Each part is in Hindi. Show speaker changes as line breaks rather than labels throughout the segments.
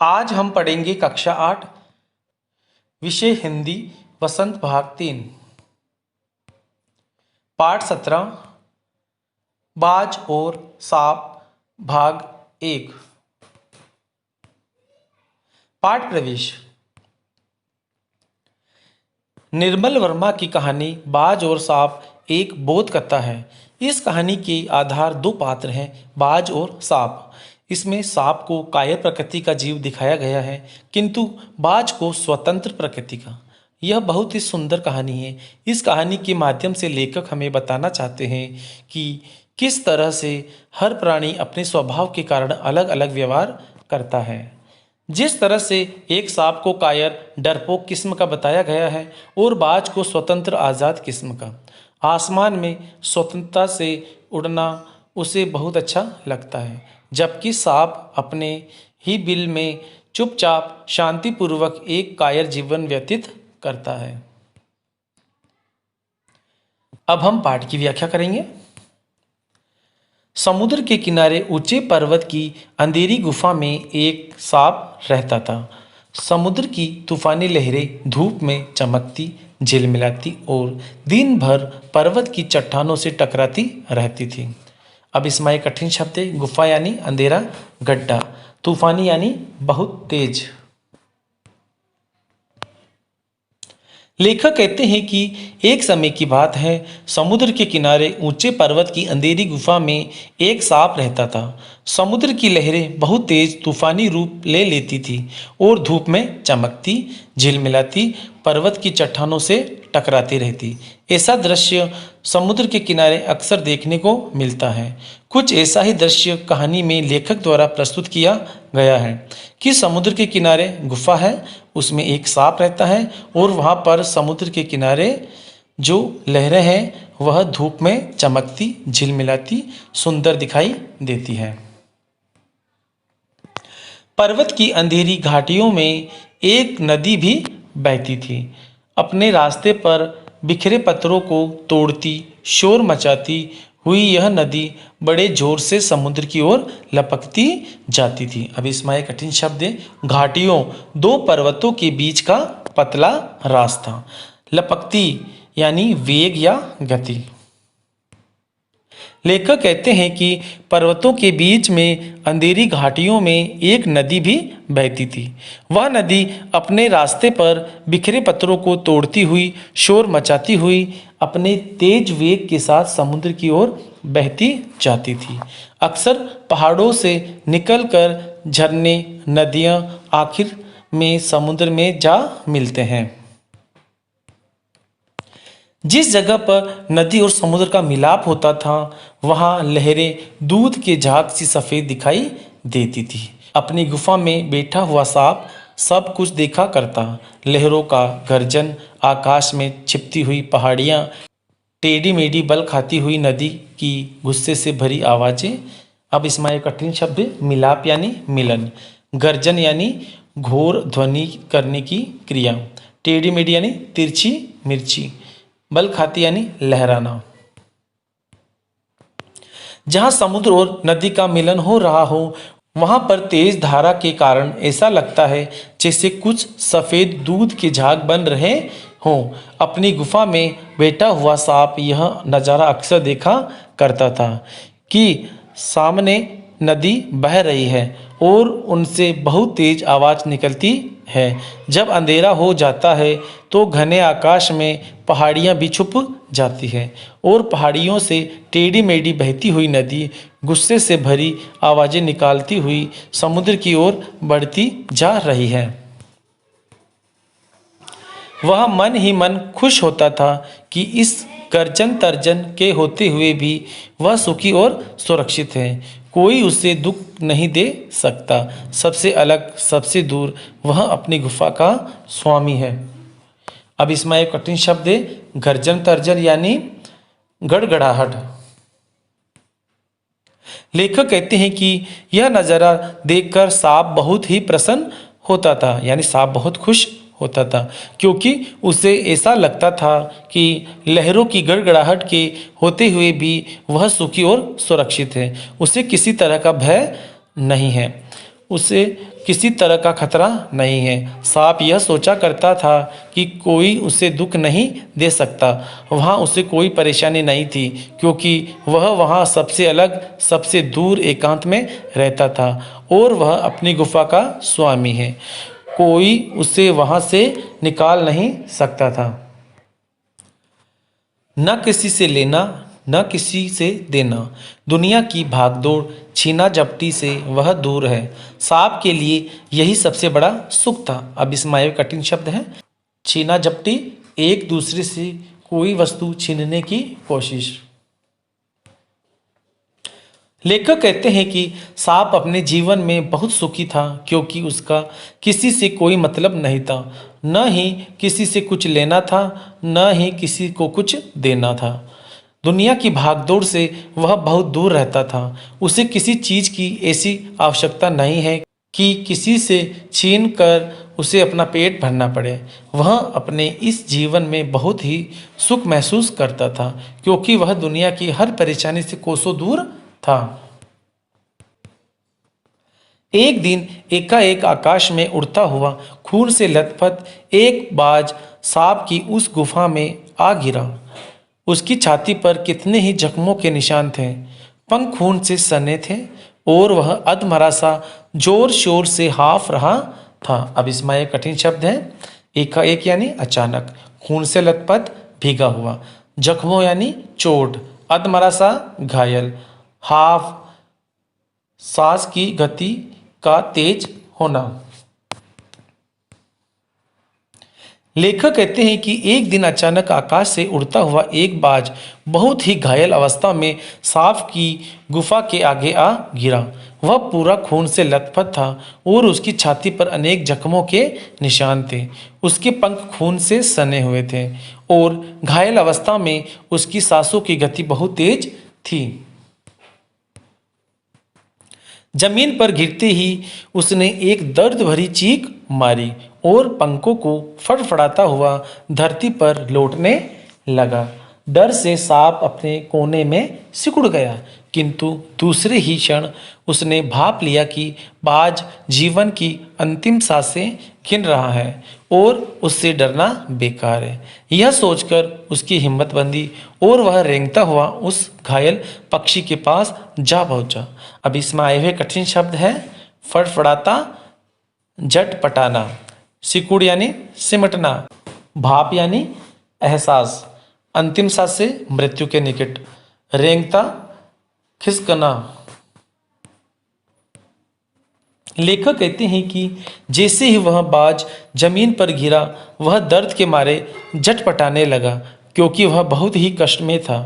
आज हम पढ़ेंगे कक्षा 8 विषय हिंदी वसंत भाग 3 पाठ 17 बाज और सांप भाग 1। पाठ प्रवेश। निर्मल वर्मा की कहानी बाज और सांप एक बोध कथा है। इस कहानी के आधार दो पात्र हैं, बाज और सांप। इसमें सांप को कायर प्रकृति का जीव दिखाया गया है, किंतु बाज को स्वतंत्र प्रकृति का। यह बहुत ही सुंदर कहानी है। इस कहानी के माध्यम से लेखक हमें बताना चाहते हैं कि किस तरह से हर प्राणी अपने स्वभाव के कारण अलग अलग व्यवहार करता है। जिस तरह से एक सांप को कायर डरपोक किस्म का बताया गया है और बाज को स्वतंत्र आज़ाद किस्म का। आसमान में स्वतंत्रता से उड़ना उसे बहुत अच्छा लगता है, जबकि सांप अपने ही बिल में चुपचाप शांतिपूर्वक एक कायर जीवन व्यतीत करता है। अब हम पाठ की व्याख्या करेंगे। समुद्र के किनारे ऊंचे पर्वत की अंधेरी गुफा में एक सांप रहता था। समुद्र की तूफानी लहरें धूप में चमकती, झिलमिलाती और दिन भर पर्वत की चट्टानों से टकराती रहती थी। अब इसमें एक कठिन शब्द है। गुफा यानी अंधेरा, गड्ढा, तूफानी यानी बहुत तेज। लेखक कहते हैं कि एक समय की बात है, समुद्र के किनारे ऊंचे पर्वत की अंधेरी गुफा में एक सांप रहता था। समुद्र की लहरें बहुत तेज तूफानी रूप ले लेती थी और धूप में चमकती, झिलमिलाती पर्वत की चट्टानों से टकराती रहती। ऐसा दृश्य समुद्र के किनारे अक्सर देखने को मिलता है। कुछ ऐसा ही दृश्य कहानी में लेखक द्वारा प्रस्तुत किया गया है कि समुद्र के किनारे गुफा है, उसमें एक सांप रहता है और वहाँ पर समुद्र के किनारे जो लहरें हैं वह धूप में चमकती, झिलमिलाती, सुंदर दिखाई देती है। पर्वत की अंधेरी घाटियों में एक नदी भी बहती थी। अपने रास्ते पर बिखरे पत्थरों को तोड़ती, शोर मचाती हुई यह नदी बड़े जोर से समुद्र की ओर लपकती जाती थी। अब इसमें एक कठिन शब्द है। घाटियों, दो पर्वतों के बीच का पतला रास्ता। लपकती यानी वेग या गति। लेखक कहते हैं कि पर्वतों के बीच में अंधेरी घाटियों में एक नदी भी बहती थी। वह नदी अपने रास्ते पर बिखरे पत्थरों को तोड़ती हुई, शोर मचाती हुई अपने तेज वेग के साथ समुद्र की ओर बहती जाती थी। अक्सर पहाड़ों से निकलकर झरने, नदियां आखिर में समुद्र में जा मिलते हैं। जिस जगह पर नदी और समुद्र का मिलाप होता था वहाँ लहरें दूध के झाग सी सफ़ेद दिखाई देती थी। अपनी गुफा में बैठा हुआ सांप सब कुछ देखा करता। लहरों का गर्जन, आकाश में छिपती हुई पहाड़ियाँ, टेढ़ी मेढ़ी बल खाती हुई नदी की गुस्से से भरी आवाज़ें। अब इसमें एक कठिन शब्द है। मिलाप यानी मिलन, गर्जन यानी घोर ध्वनि करने की क्रिया, टेढ़ी मेढ़ी यानी तिरछी मिर्ची, बल खाती यानी लहराना। जहां समुद्र और नदी का मिलन हो रहा हो वहां पर तेज धारा के कारण ऐसा लगता है जैसे कुछ सफेद दूध के झाग बन रहे हों। अपनी गुफा में बैठा हुआ सांप यह नज़ारा अक्सर देखा करता था कि सामने नदी बह रही है और उनसे बहुत तेज आवाज़ निकलती है। जब अंधेरा हो जाता है तो घने आकाश में पहाड़ियाँ भी छुप जाती है और पहाड़ियों से टेढ़ी मेढ़ी बहती हुई नदी गुस्से से भरी आवाज़ें निकालती हुई समुद्र की ओर बढ़ती जा रही है। वह मन ही मन खुश होता था कि इस गर्जन तर्जन के होते हुए भी वह सुखी और सुरक्षित है। कोई उसे दुख नहीं दे सकता। सबसे अलग, सबसे दूर वह अपनी गुफा का स्वामी है। अब इसमें एक कठिन शब्द है। गर्जन तर्जन यानी गड़गड़ाहट। लेखक कहते हैं कि यह नज़ारा देखकर सांप बहुत ही प्रसन्न होता था, यानी सांप बहुत खुश होता था, क्योंकि उसे ऐसा लगता था कि लहरों की गड़गड़ाहट के होते हुए भी वह सुखी और सुरक्षित है। उसे किसी तरह का भय नहीं है। उसे किसी तरह का खतरा नहीं है। सांप यह सोचा करता था कि कोई उसे दुख नहीं दे सकता। वहाँ उसे कोई परेशानी नहीं थी, क्योंकि वह वहाँ सबसे अलग, सबसे दूर एकांत में रहता था और वह अपनी गुफा का स्वामी है। कोई उसे वहाँ से निकाल नहीं सकता था। न किसी से लेना, न किसी से देना। दुनिया की भागदौड़, छीना झपटी से वह दूर है। सांप के लिए यही सबसे बड़ा सुख था। अब इसमें एक कठिन शब्द है, छीना झपटी, एक दूसरे से कोई वस्तु छीनने की कोशिश। लेखक कहते हैं कि सांप अपने जीवन में बहुत सुखी था, क्योंकि उसका किसी से कोई मतलब नहीं था, न ही किसी से कुछ लेना था, न ही किसी को कुछ देना था। दुनिया की भागदौड़ से वह बहुत दूर रहता था। उसे किसी चीज़ की ऐसी आवश्यकता नहीं है कि किसी से छीन कर उसे अपना पेट भरना पड़े। वह अपने इस जीवन में बहुत ही सुख महसूस करता था, क्योंकि वह दुनिया की हर परेशानी से कोसों दूर था। एक दिन एकाएक आकाश में उड़ता हुआ, खून से लथपथ एक बाज सांप की उस गुफा में आ गिरा। उसकी छाती पर कितने ही जख्मों के निशान थे, पंख खून से सने थे और वह अधमरा सा जोर शोर से हाँफ रहा था। अब इसमें एक कठिन शब्द है, एकाएक यानी अचानक, खून से लथपथ भीगा हुआ, जख्मों यानी चोट, अधमरा सा घायल, हाफ सांस की गति का तेज होना। लेखक कहते हैं कि एक दिन अचानक आकाश से उड़ता हुआ एक बाज बहुत ही घायल अवस्था में सांप की गुफा के आगे आ गिरा। वह पूरा खून से लथपथ था और उसकी छाती पर अनेक जख्मों के निशान थे। उसके पंख खून से सने हुए थे और घायल अवस्था में उसकी सांसों की गति बहुत तेज थी। जमीन पर गिरते ही उसने एक दर्द भरी चीख मारी और पंखों को फड़फड़ाता हुआ धरती पर लौटने लगा। डर से सांप अपने कोने में सिकुड़ गया, किंतु दूसरे ही क्षण उसने भाप लिया कि बाज जीवन की अंतिम सांसें गिन रहा है और उससे डरना बेकार है। यह सोचकर उसकी हिम्मत बंधी और वह रेंगता हुआ उस घायल पक्षी के पास जा पहुंचा। अब इसमें आए हुए कठिन शब्द है, फड़फड़ाता, झटपटाना, सिकुड़ यानी सिमटना, भाप यानी एहसास, अंतिम सांस से मृत्यु के निकट, रेंगता, खिसकना। लेखक कहते हैं कि जैसे ही वह बाज जमीन पर गिरा, वह दर्द के मारे झटपटाने लगा, क्योंकि वह बहुत ही कष्ट में था।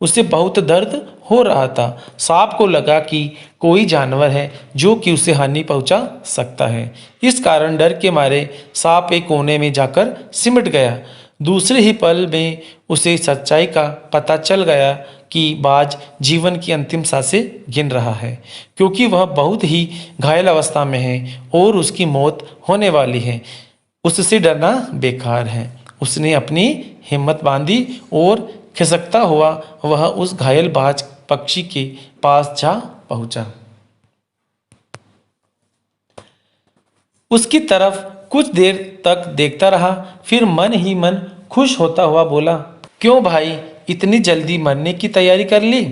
उसे बहुत दर्द हो रहा था। सांप को लगा कि कोई जानवर है जो कि उसे हानि पहुंचा सकता है। इस कारण डर के मारे सांप एक कोने में जाकर सिमट गया। दूसरे ही पल में उसे सच्चाई का पता चल गया कि बाज जीवन की अंतिम सांसें गिन रहा है, क्योंकि वह बहुत ही घायल अवस्था में है और उसकी मौत होने वाली है। उससे डरना बेकार है। उसने अपनी हिम्मत बांधी और खिसकता हुआ वह उस घायल बाज पक्षी के पास जा पहुंचा। उसकी तरफ कुछ देर तक देखता रहा, फिर मन ही मन खुश होता हुआ बोला, क्यों भाई, इतनी जल्दी मरने की तैयारी कर ली?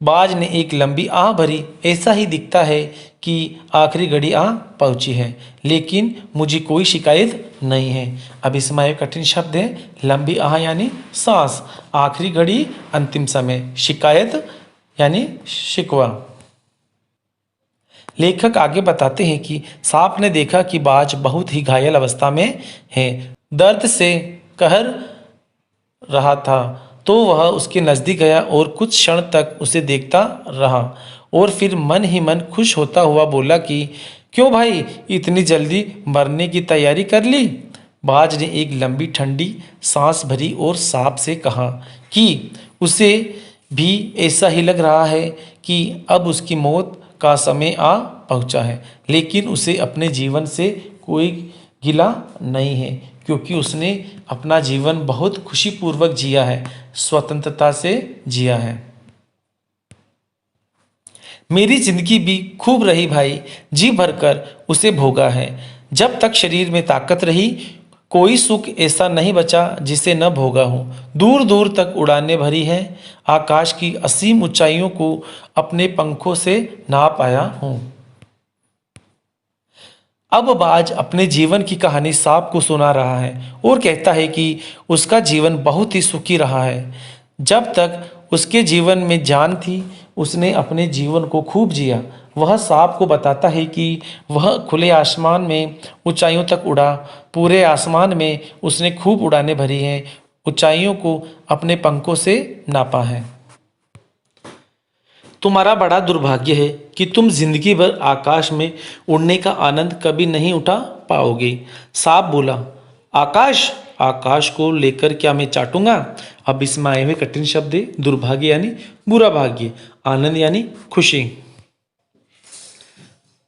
बाज ने एक लंबी आह भरी, ऐसा ही दिखता है कि आखिरी घड़ी आ पहुंची है, लेकिन मुझे कोई शिकायत नहीं है। अब इसमें एक कठिन शब्द है, लंबी आह यानी सांस, आखिरी घड़ी, अंतिम समय, शिकायत यानी शिकवा। लेखक आगे बताते हैं कि सांप ने देखा कि बाज बहुत ही घायल अवस्था में है, दर्द से कहर रहा था, तो वह उसके नज़दीक गया और कुछ क्षण तक उसे देखता रहा और फिर मन ही मन खुश होता हुआ बोला कि क्यों भाई, इतनी जल्दी मरने की तैयारी कर ली? बाज ने एक लंबी ठंडी सांस भरी और सांप से कहा कि उसे भी ऐसा ही लग रहा है कि अब उसकी मौत का समय आ पहुंचा है, लेकिन उसे अपने जीवन से कोई गिला नहीं है, क्योंकि उसने अपना जीवन बहुत खुशीपूर्वक जिया है, स्वतंत्रता से जिया है। मेरी जिंदगी भी खूब रही भाई, जी भरकर उसे भोगा है। जब तक शरीर में ताकत रही, कोई सुख ऐसा नहीं बचा जिसे न भोगा हो। दूर दूर तक उड़ानें भरी हैं, आकाश की असीम ऊंचाइयों को अपने पंखों से नाप आया हूँ। अब बाज अपने जीवन की कहानी सांप को सुना रहा है और कहता है कि उसका जीवन बहुत ही सुखी रहा है। जब तक उसके जीवन में जान थी, उसने अपने जीवन को खूब जिया। वह सांप को बताता है कि वह खुले आसमान में ऊंचाइयों तक उड़ा। पूरे आसमान में उसने खूब उड़ानें भरी हैं, ऊंचाइयों को अपने पंखों से नापा है। तुम्हारा बड़ा दुर्भाग्य है कि तुम जिंदगी भर आकाश में उड़ने का आनंद कभी नहीं उठा पाओगे। सांप बोला, आकाश, आकाश को लेकर क्या मैं चाटूंगा? अब इसमें आए हुए कठिन शब्द है दुर्भाग्य यानी बुरा भाग्य, आनंद यानी खुशी।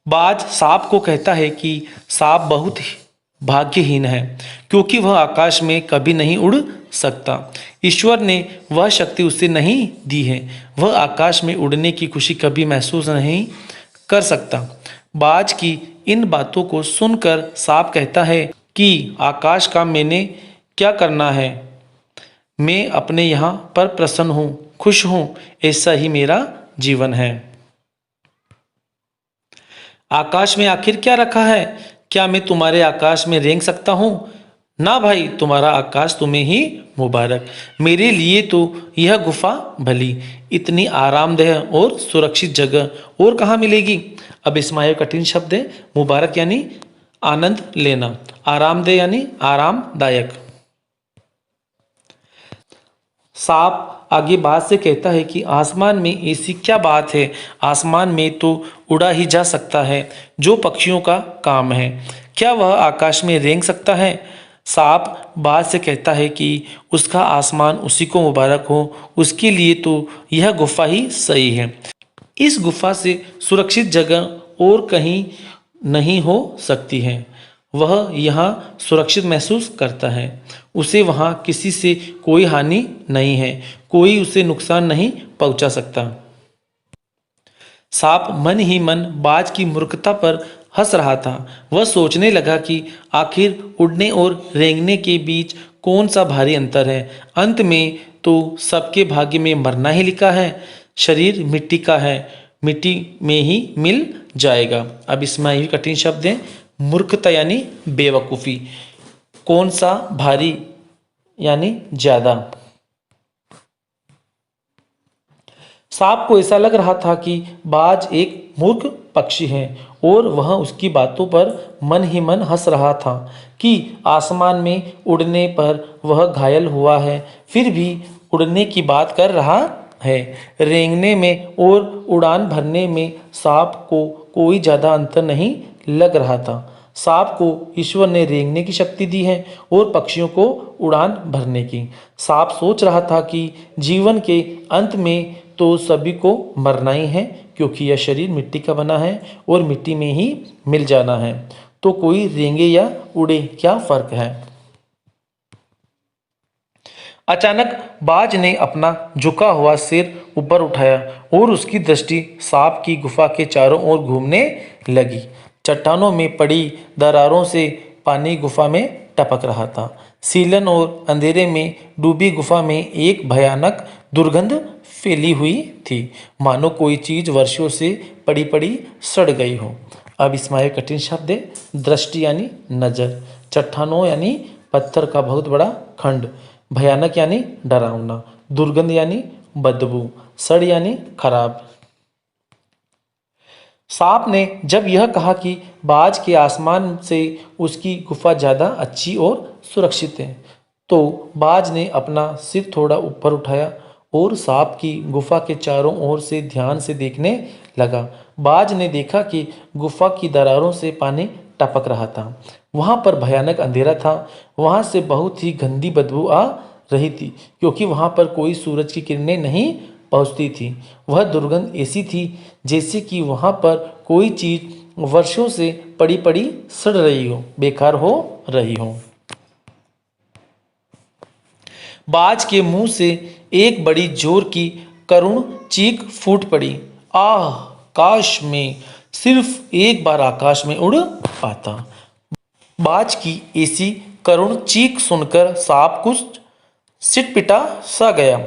बाज सांप को कहता है कि सांप बहुत ही भाग्यहीन है, क्योंकि वह आकाश में कभी नहीं उड़ सकता। ईश्वर ने वह शक्ति उसे नहीं दी है। वह आकाश में उड़ने की खुशी कभी महसूस नहीं कर सकता। बाज की इन बातों को सुनकर सांप कहता है कि आकाश का मैंने क्या करना है? मैं अपने यहाँ पर प्रसन्न हूँ, खुश हूँ, ऐसा ही मेरा जीवन है। आकाश में आखिर क्या रखा है? क्या मैं तुम्हारे आकाश में रेंग सकता हूँ? ना भाई, तुम्हारा आकाश तुम्हें ही मुबारक। मेरे लिए तो यह गुफा भली, इतनी आरामदेह और सुरक्षित जगह और कहाँ मिलेगी? अब इसमें आए कठिन शब्द है मुबारक यानी आनंद लेना, आरामदेह यानी आरामदायक। सांप आगे बात से कहता है कि आसमान में ऐसी क्या बात है? आसमान में तो उड़ा ही जा सकता है, जो पक्षियों का काम है। क्या वह आकाश में रेंग सकता है? सांप बात से कहता है कि उसका आसमान उसी को मुबारक हो, उसके लिए तो यह गुफा ही सही है। इस गुफा से सुरक्षित जगह और कहीं नहीं हो सकती है। वह यहाँ सुरक्षित महसूस करता है। उसे वहाँ किसी से कोई हानि नहीं है, कोई उसे नुकसान नहीं पहुँचा सकता। सांप मन ही मन बाज की मूर्खता पर हंस रहा था। वह सोचने लगा कि आखिर उड़ने और रेंगने के बीच कौन सा भारी अंतर है। अंत में तो सबके भाग्य में मरना ही लिखा है। शरीर मिट्टी का है, मिट्टी में ही मिल जाएगा। अब इसमें ये कठिन शब्द है मूर्खता यानी बेवकूफ़ी, कौन सा भारी यानी ज्यादा। सांप को ऐसा लग रहा था कि बाज एक मूर्ख पक्षी है और वह उसकी बातों पर मन ही मन हंस रहा था कि आसमान में उड़ने पर वह घायल हुआ है, फिर भी उड़ने की बात कर रहा है। रेंगने में और उड़ान भरने में सांप को कोई ज़्यादा अंतर नहीं लग रहा था। सांप को ईश्वर ने रेंगने की शक्ति दी है और पक्षियों को उड़ान भरने की। सांप सोच रहा था कि जीवन के अंत में तो सभी को मरना ही है, क्योंकि यह शरीर मिट्टी का बना है और मिट्टी में ही मिल जाना है, तो कोई रेंगे या उड़े क्या फर्क है। अचानक बाज ने अपना झुका हुआ सिर ऊपर उठाया और उसकी दृष्टि सांप की गुफा के चारों ओर घूमने लगी। चट्टानों में पड़ी दरारों से पानी गुफा में टपक रहा था। सीलन और अंधेरे में डूबी गुफा में एक भयानक दुर्गंध फैली हुई थी, मानो कोई चीज वर्षों से पड़ी पड़ी सड़ गई हो। अब इसमें कठिन शब्द है दृष्टि यानी नजर, चट्टानों यानी पत्थर का बहुत बड़ा खंड, भयानक यानी डरावना, दुर्गंध यानी बदबू, सड़ यानी खराब। सांप ने जब यह कहा कि बाज के आसमान से उसकी गुफा ज़्यादा अच्छी और सुरक्षित है, तो बाज ने अपना सिर थोड़ा ऊपर उठाया और सांप की गुफा के चारों ओर से ध्यान से देखने लगा। बाज ने देखा कि गुफा की दरारों से पानी टपक रहा था। वहाँ पर भयानक अंधेरा था। वहाँ से बहुत ही गंदी बदबू आ रही थी, क्योंकि वहाँ पर कोई सूरज की किरणें नहीं पहुँचती थी। वह दुर्गंध ऐसी थी जैसे कि वहाँ पर कोई चीज़ वर्षों से पड़ी पड़ी सड़ रही हो, बेकार हो रही हो। बाज के मुंह से एक बड़ी जोर की करुण चीख फूट पड़ी। आह! काश में सिर्फ एक बार आकाश में उड़ पाता। बाज की ऐसी करुण चीख सुनकर सांप कुछ सिटपिटा सा गया।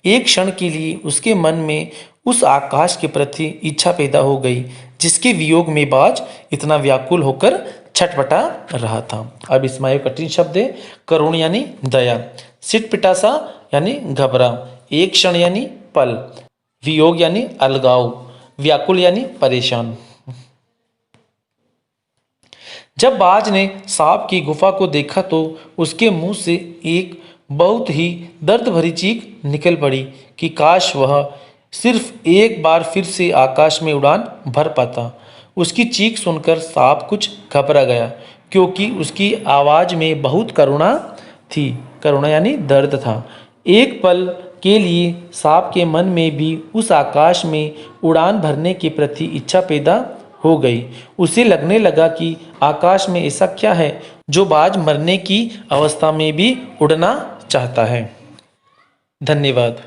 एक क्षण के लिए उसके मन में उस आकाश के प्रति इच्छा पैदा हो गई जिसके वियोग में बाज इतना व्याकुल होकर छटपटा रहा था। अब इसमें एक कठिन शब्द है, करुण यानी दया, सिटपिटा सा यानी घबरा, एक क्षण यानी पल, वियोग यानी अलगाव, व्याकुल यानी परेशान। जब बाज ने सांप की गुफा को देखा तो उसके मुंह से एक बहुत ही दर्द भरी चीख निकल पड़ी कि काश वह सिर्फ एक बार फिर से आकाश में उड़ान भर पाता। उसकी चीख सुनकर सांप कुछ घबरा गया क्योंकि उसकी आवाज़ में बहुत करुणा थी। करुणा यानी दर्द था। एक पल के लिए सांप के मन में भी उस आकाश में उड़ान भरने के प्रति इच्छा पैदा हो गई। उसे लगने लगा कि आकाश में ऐसा क्या है जो बाज मरने की अवस्था में भी उड़ना चाहता है। धन्यवाद।